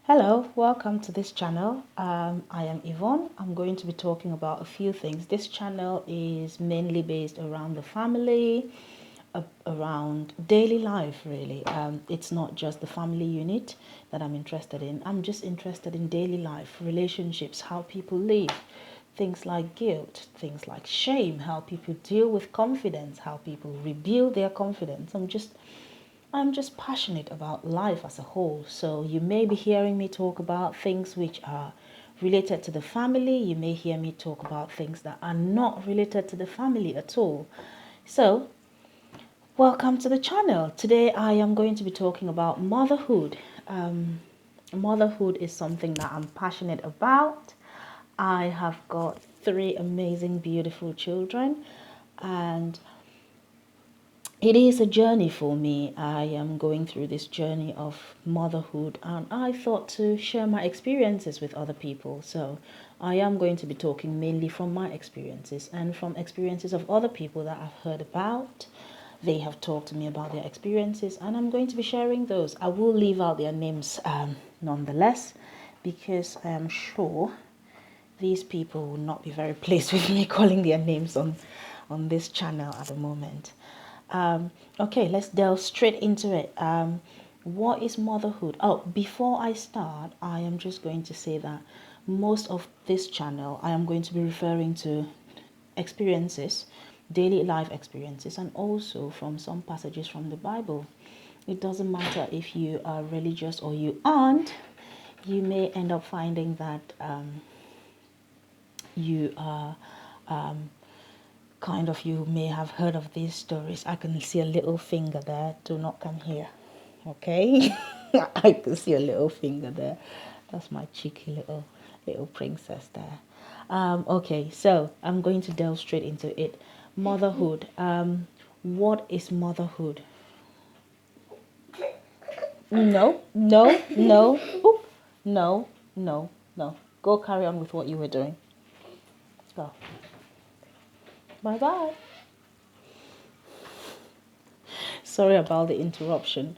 Hello, welcome to this channel. I am Yvonne. I'm going to be talking about a few things. This channel is mainly based around the family, around daily life really. It's not just the family unit that I'm interested in. I'm just interested in daily life, relationships, how people live, things like guilt, things like shame, how people deal with confidence, how people rebuild their confidence. I'm just passionate about life as a whole. So you may be hearing me talk about things which are related to the family. You may hear me talk about things that are not related to the family at all. So welcome to the channel. Today I am going to be talking about motherhood. Motherhood is something that I'm passionate about. I have got three amazing, beautiful children, and it is a journey for me. I am going through this journey of motherhood, and I thought to share my experiences with other people. So I am going to be talking mainly from my experiences and from experiences of other people that I've heard about. They have talked to me about their experiences, and I'm going to be sharing those. I will leave out their names nonetheless, because I am sure these people will not be very pleased with me calling their names on this channel at the moment. Okay, let's delve straight into it. What is motherhood? Oh, before I start, I am just going to say that most of this channel, I am going to be referring to experiences, daily life experiences, and also from some passages from the Bible. It doesn't matter if you are religious or you aren't, you may end up finding that you are you may have heard of these stories. I can see a little finger there. Do not come here. Okay? I can see a little finger there. That's my cheeky little princess there. Okay, so I'm going to delve straight into it. Motherhood. What is motherhood? No, no, no. Oop. No, no, no. Go carry on with what you were doing. Go. Bye bye. Sorry about the interruption.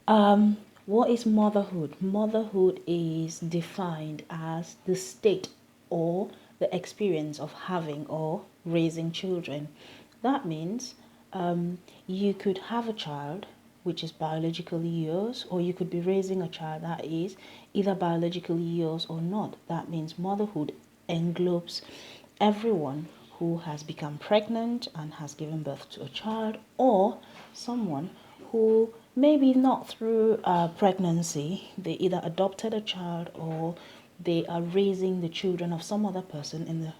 What is motherhood? Motherhood is defined as the state or the experience of having or raising children. That means you could have a child which is biologically yours, or you could be raising a child that is either biologically yours or not. That means motherhood englobes everyone who has become pregnant and has given birth to a child, or someone who maybe not through pregnancy, they either adopted a child or they are raising the children of some other person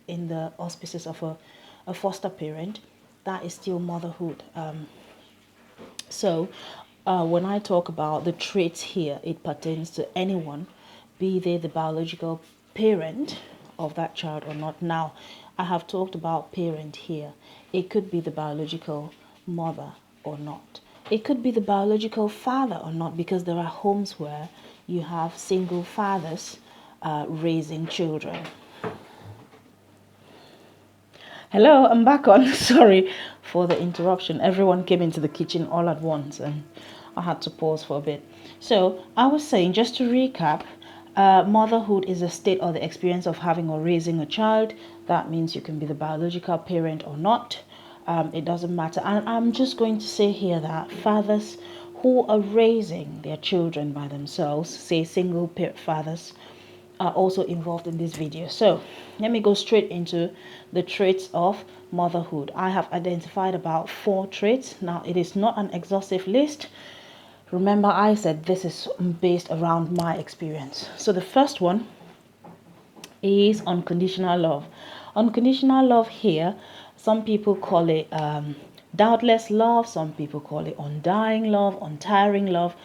in the auspices of a foster parent. That is still motherhood. So when I talk about the traits here, it pertains to anyone, be they the biological parent of that child or not. Now, I have talked about parent here. It could be the biological mother or not. It could be the biological father or not, because there are homes where you have single fathers raising children. Hello, I'm back on. Sorry for the interruption. Everyone came into the kitchen all at once and I had to pause for a bit. So I was saying, just to recap, motherhood is a state or the experience of having or raising a child. That means you can be the biological parent or not. It doesn't matter. And I'm just going to say here that fathers who are raising their children by themselves, say single parent fathers, are also involved in this video. So let me go straight into the traits of motherhood. I have identified about 4 traits. Now, it is not an exhaustive list. Remember, I said this is based around my experience. So the first one is unconditional love. Unconditional love here, some people call it doubtless love, some people call it undying love, untiring love.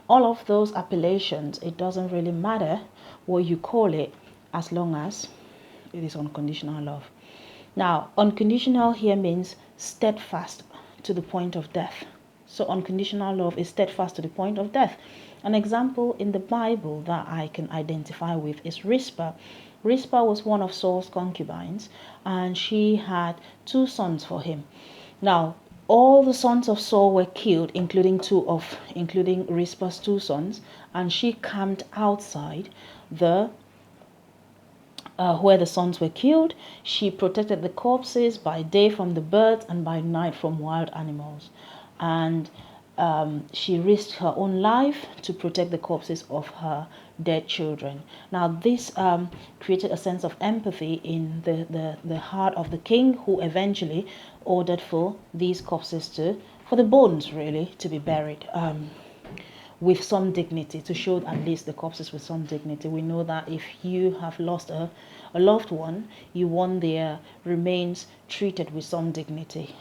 All of those appellations, it doesn't really matter what you call it, as long as it is unconditional love. Now, unconditional here means steadfast to the point of death. So unconditional love is steadfast to the point of death. An example in the Bible that I can identify with is Rizpah. Rizpah was one of Saul's concubines, and she had 2 sons for him. Now, all the sons of Saul were killed, including Rizpah's two sons, and she camped outside the where the sons were killed. She protected the corpses by day from the birds and by night from wild animals. And she risked her own life to protect the corpses of her dead children. Now, this created a sense of empathy in the heart of the king, who eventually ordered for these corpses for the bones really, to be buried. With some dignity, to show at least the corpses with some dignity. We know that if you have lost a loved one, you want their remains treated with some dignity.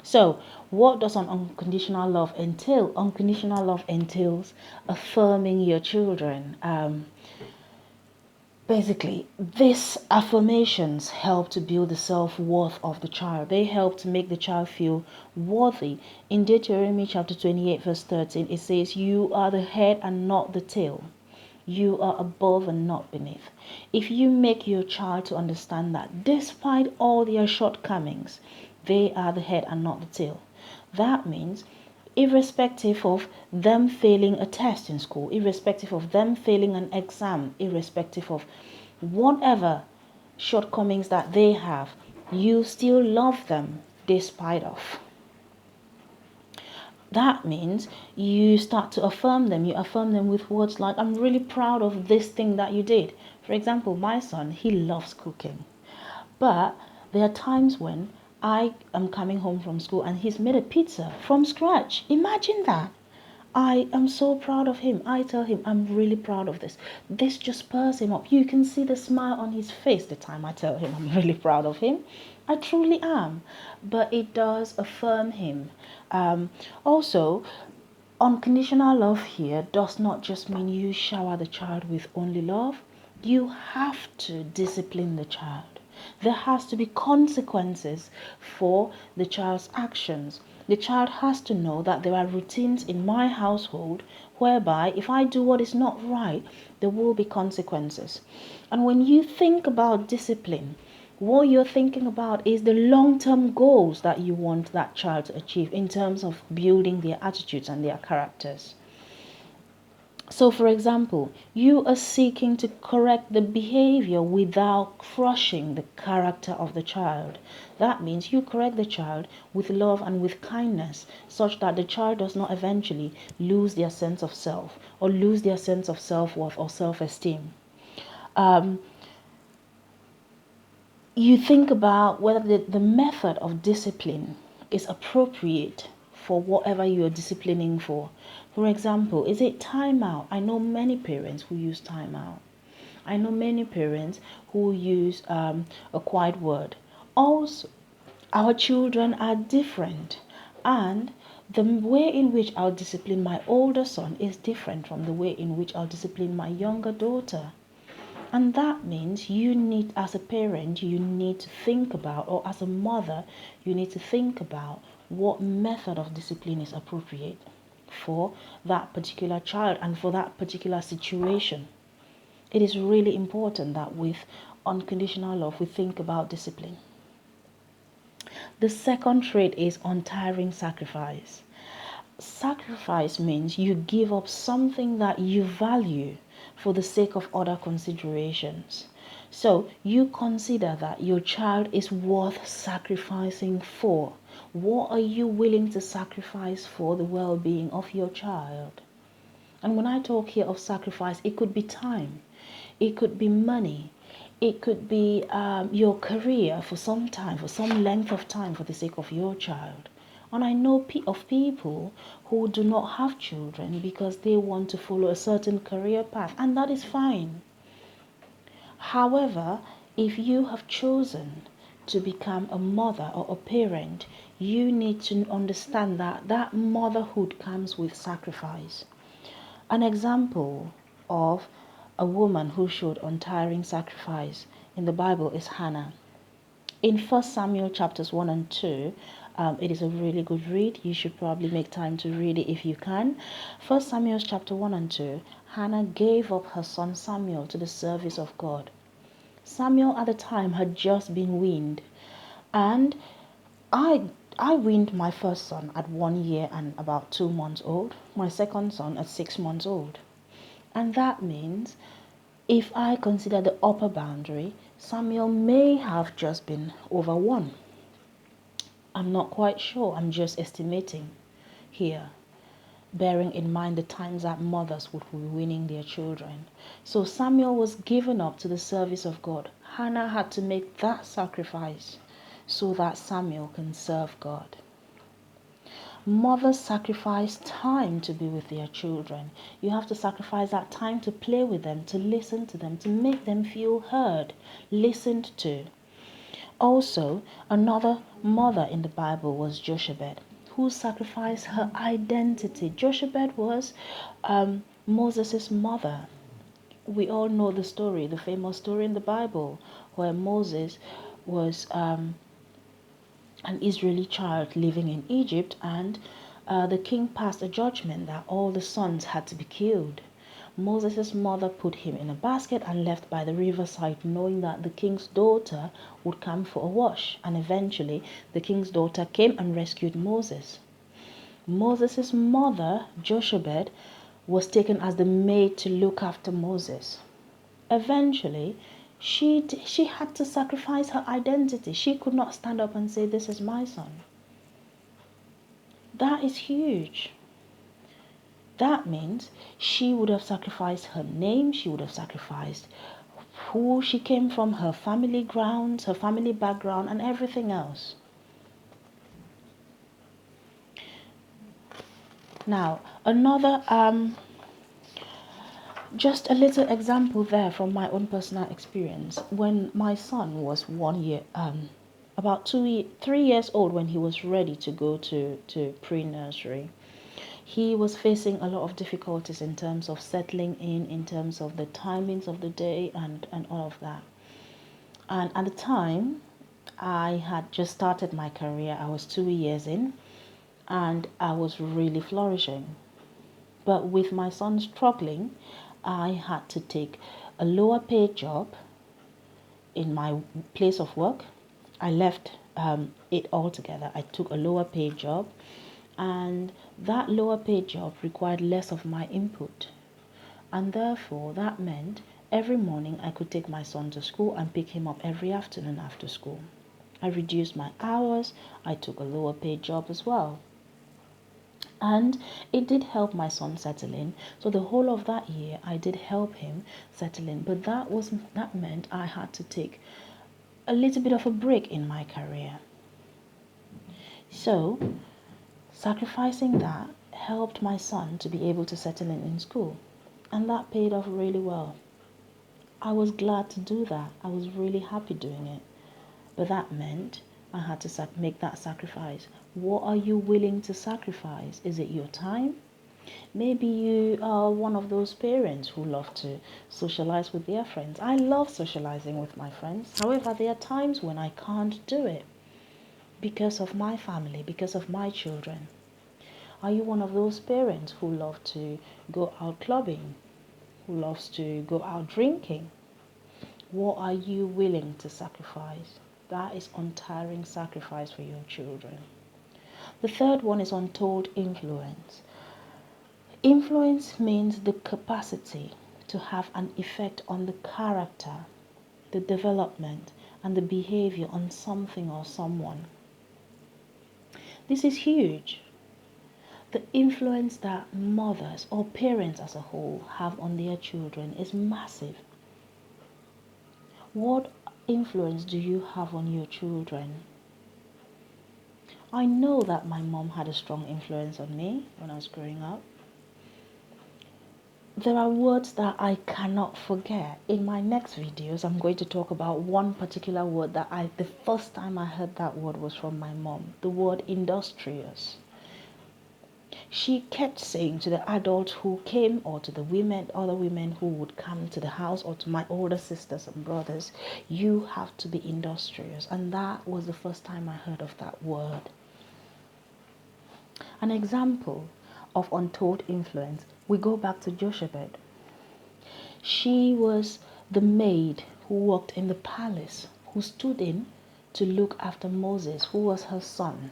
So what does an unconditional love entail? Unconditional love entails affirming your children. Basically, these affirmations help to build the self-worth of the child. They help to make the child feel worthy. In Deuteronomy chapter 28 verse 13, it says, "You are the head and not the tail. You are above and not beneath." If you make your child to understand that despite all their shortcomings, they are the head and not the tail, that means irrespective of them failing a test in school, irrespective of them failing an exam, irrespective of whatever shortcomings that they have, you still love them despite of. That means you start to affirm them. You affirm them with words like, "I'm really proud of this thing that you did." For example, my son, he loves cooking. But there are times when I am coming home from school and he's made a pizza from scratch. Imagine that. I am so proud of him. I tell him, "I'm really proud of this." This just spurs him up. You can see the smile on his face the time I tell him I'm really proud of him. I truly am. But it does affirm him. Also, unconditional love here does not just mean you shower the child with only love. You have to discipline the child. There has to be consequences for the child's actions. The child has to know that there are routines in my household whereby if I do what is not right, there will be consequences. And when you think about discipline, what you're thinking about is the long-term goals that you want that child to achieve in terms of building their attitudes and their characters. So, for example, you are seeking to correct the behavior without crushing the character of the child. That means you correct the child with love and with kindness, such that the child does not eventually lose their sense of self or lose their sense of self-worth or self-esteem. You think about whether the method of discipline is appropriate for whatever you are disciplining for. For example, is it timeout? I know many parents who use timeout. I know many parents who use a quiet word. Also, our children are different, and the way in which I'll discipline my older son is different from the way in which I'll discipline my younger daughter. And that means you need, as a parent, you need to think about, or as a mother, you need to think about what method of discipline is appropriate for that particular child and for that particular situation. It is really important that with unconditional love, we think about discipline. The second trait is untiring sacrifice. Sacrifice means you give up something that you value for the sake of other considerations. So you consider that your child is worth sacrificing for. What are you willing to sacrifice for the well-being of your child? And when I talk here of sacrifice, it could be time, it could be money, it could be your career for some time, for some length of time, for the sake of your child. And I know of people who do not have children because they want to follow a certain career path, and that is fine. However, if you have chosen to become a mother or a parent, you need to understand that that motherhood comes with sacrifice. An example of a woman who showed untiring sacrifice in the Bible is Hannah. In 1 Samuel chapters 1 and 2, it is a really good read. You should probably make time to read it if you can. 1 Samuel chapter 1 and 2, Hannah gave up her son Samuel to the service of God. Samuel at the time had just been weaned, and I I weaned my first son at 1 year and about 2 months old, my second son at 6 months old. And that means if I consider the upper boundary, Samuel may have just been over 1. I'm not quite sure, I'm just estimating here, bearing in mind the times that mothers would be weaning their children. So Samuel was given up to the service of God. Hannah had to make that sacrifice so that Samuel can serve God. Mothers sacrifice time to be with their children. You have to sacrifice that time to play with them, to listen to them, to make them feel heard, listened to. Also, another mother in the Bible was Jochebed, who sacrificed her identity. Jochebed was Moses' mother. We all know the story, the famous story in the Bible, where Moses was an Israeli child living in Egypt, and the king passed a judgment that all the sons had to be killed. Moses' mother put him in a basket and left by the riverside, knowing that the king's daughter would come for a wash. And eventually, the king's daughter came and rescued Moses. Moses' mother, Jochebed, was taken as the maid to look after Moses. Eventually, she had to sacrifice her identity. She could not stand up and say, "This is my son." That is huge. That means she would have sacrificed her name, she would have sacrificed who she came from, her family grounds, her family background, and everything else. Now, another, just a little example there from my own personal experience. When my son was 1 year, about 3 years old, when he was ready to go to pre-nursery, he was facing a lot of difficulties in terms of settling in terms of the timings of the day and all of that. And at the time, I had just started my career. I was 2 years in, and I was really flourishing. But with my son struggling, I had to take a lower paid job in my place of work. I left it altogether. I took a lower paid job, and that lower paid job required less of my input. And therefore, that meant every morning I could take my son to school and pick him up every afternoon after school. I reduced my hours. I took a lower paid job as well. And it did help my son settle in. So the whole of that year, I did help him settle in. But that meant I had to take a little bit of a break in my career. So sacrificing that helped my son to be able to settle in school. And that paid off really well. I was glad to do that. I was really happy doing it. But that meant I had to make that sacrifice. What are you willing to sacrifice? Is it your time? Maybe you are one of those parents who love to socialize with their friends. I love socializing with my friends. However, there are times when I can't do it because of my family, because of my children. Are you one of those parents who love to go out clubbing, who loves to go out drinking? What are you willing to sacrifice? That is untiring sacrifice for your children. The third one is untold influence. Influence means the capacity to have an effect on the character, the development, and the behavior on something or someone. This is huge. The influence that mothers or parents as a whole have on their children is massive. What influence do you have on your children? I know that my mom had a strong influence on me when I was growing up. There are words that I cannot forget. In my next videos, I'm going to talk about one particular word that the first time I heard that word was from my mom, the word industrious. She kept saying to the adults who came, or to the women, other women who would come to the house, or to my older sisters and brothers, you have to be industrious. And that was the first time I heard of that word. An example of untold influence, we go back to Jochebed. She was the maid who worked in the palace, who stood in to look after Moses, who was her son.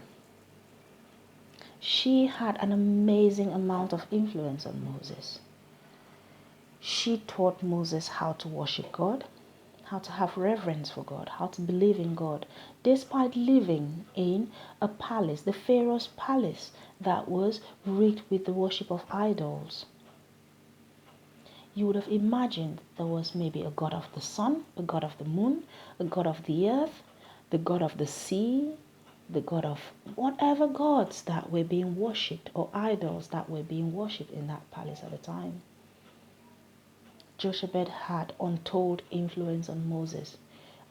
She had an amazing amount of influence on Moses. She taught Moses how to worship God, how to have reverence for God, how to believe in God, despite living in a palace, the Pharaoh's palace, that was rigged with the worship of idols. You would have imagined there was maybe a god of the sun, a god of the moon, a god of the earth, the god of the sea, the god of whatever gods that were being worshipped or idols that were being worshipped in that palace at the time. Jochebed had untold influence on Moses.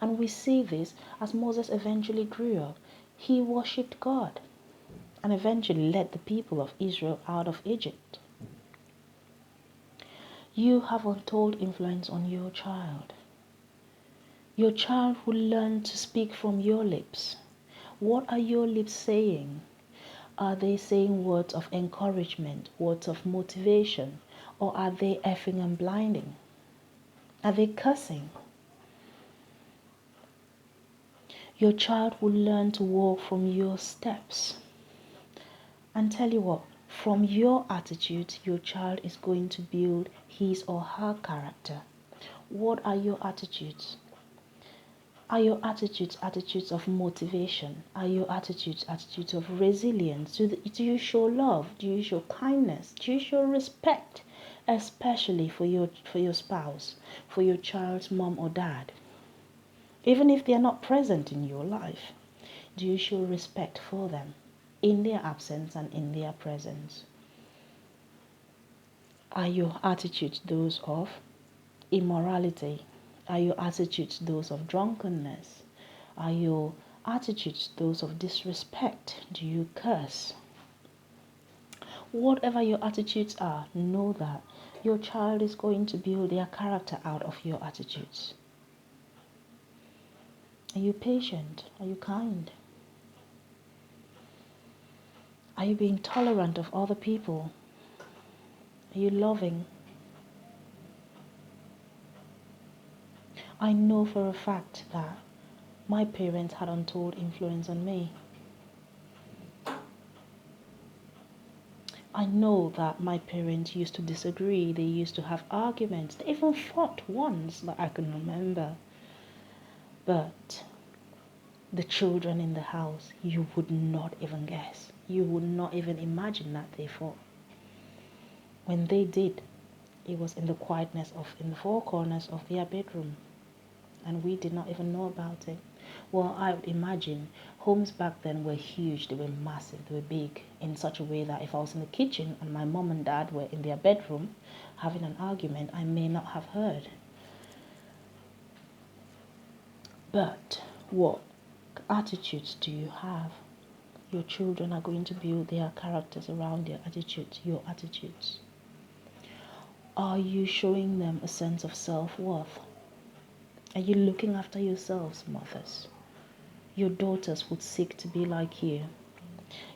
And we see this as Moses eventually grew up. He worshipped God and eventually led the people of Israel out of Egypt. You have untold influence on your child. Your child will learn to speak from your lips. What are your lips saying? Are they saying words of encouragement, words of motivation, or are they effing and blinding? Are they cursing? Your child will learn to walk from your steps. And tell you what, from your attitudes, your child is going to build his or her character. What are your attitudes? Are your attitudes attitudes of motivation? Are your attitudes attitudes of resilience? Do you show love? Do you show kindness? Do you show respect? Especially for your spouse, for your child's mom or dad. Even if they are not present in your life, do you show respect for them in their absence and in their presence? Are your attitudes those of immorality? Are your attitudes those of drunkenness? Are your attitudes those of disrespect? Do you curse? Whatever your attitudes are, know that your child is going to build their character out of your attitudes. Are you patient? Are you kind? Are you being tolerant of other people? Are you loving? I know for a fact that my parents had untold influence on me. I know that my parents used to disagree. They used to have arguments. They even fought once that I can remember. But the children in the house, you would not even guess. You would not even imagine that they fought. When they did, it was in the quietness of, in the four corners of their bedroom. And we did not even know about it. Well, I would imagine homes back then were huge, they were massive, they were big, in such a way that if I was in the kitchen and my mom and dad were in their bedroom having an argument, I may not have heard. But what attitudes do you have? Your children are going to build their characters around their attitudes, your attitudes. Are you showing them a sense of self-worth? Are you looking after yourselves, mothers? Your daughters would seek to be like you.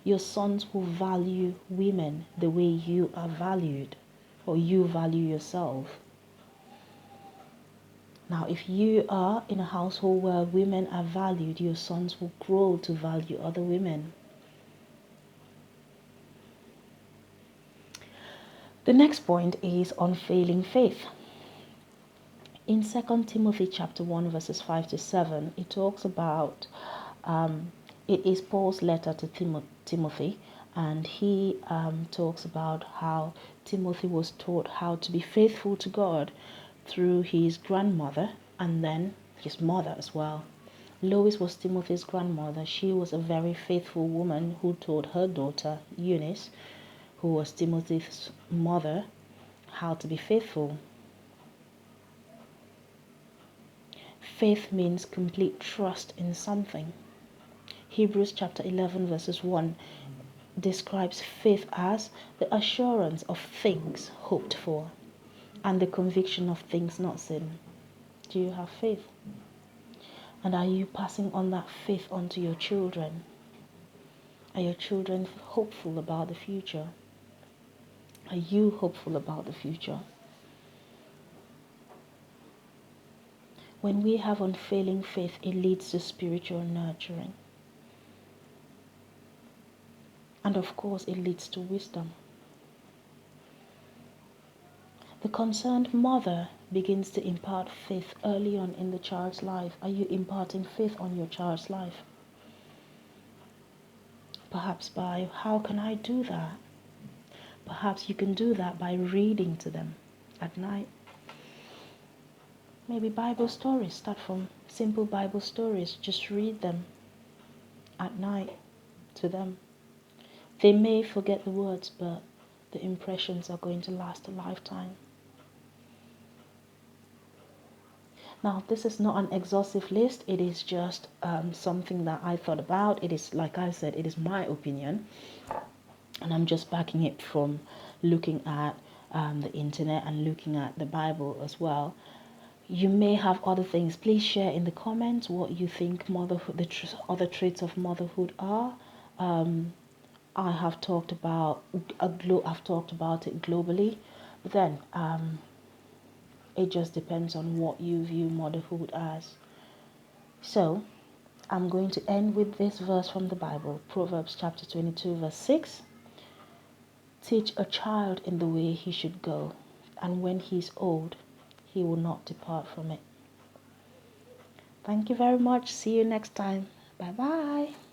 Your sons will value women the way you are valued, or you value yourself. Now, if you are in a household where women are valued, your sons will grow to value other women. The next point is unfailing faith. In 2 Timothy chapter 1 verses 5 to 7, it talks about, it is Paul's letter to Timothy, and he talks about how Timothy was taught how to be faithful to God through his grandmother and then his mother as well. Lois was Timothy's grandmother. She was a very faithful woman who taught her daughter Eunice, who was Timothy's mother, how to be faithful. Faith means complete trust in something. Hebrews chapter 11 verses 1 describes faith as the assurance of things hoped for and the conviction of things not seen. Do you have faith? And are you passing on that faith onto your children? Are your children hopeful about the future? Are you hopeful about the future? When we have unfailing faith, it leads to spiritual nurturing. And of course, it leads to wisdom. The concerned mother begins to impart faith early on in the child's life. Are you imparting faith on your child's life? Perhaps by, how can I do that? Perhaps you can do that by reading to them at night. Maybe Bible stories. Start from simple Bible stories. Just read them at night to them. They may forget the words, but the impressions are going to last a lifetime. Now, this is not an exhaustive list. It is just something that I thought about. It is, like I said, it is my opinion. And I'm just backing it from looking at the internet and looking at the Bible as well. You may have other things. Please share in the comments what you think motherhood, the other traits of motherhood are. I have talked about I've talked about it globally, but then it just depends on what you view motherhood as. So I'm going to end with this verse from the Bible, Proverbs chapter 22, verse 6. Teach a child in the way he should go, and when he's old, he will not depart from it. Thank you very much. See you next time. Bye bye.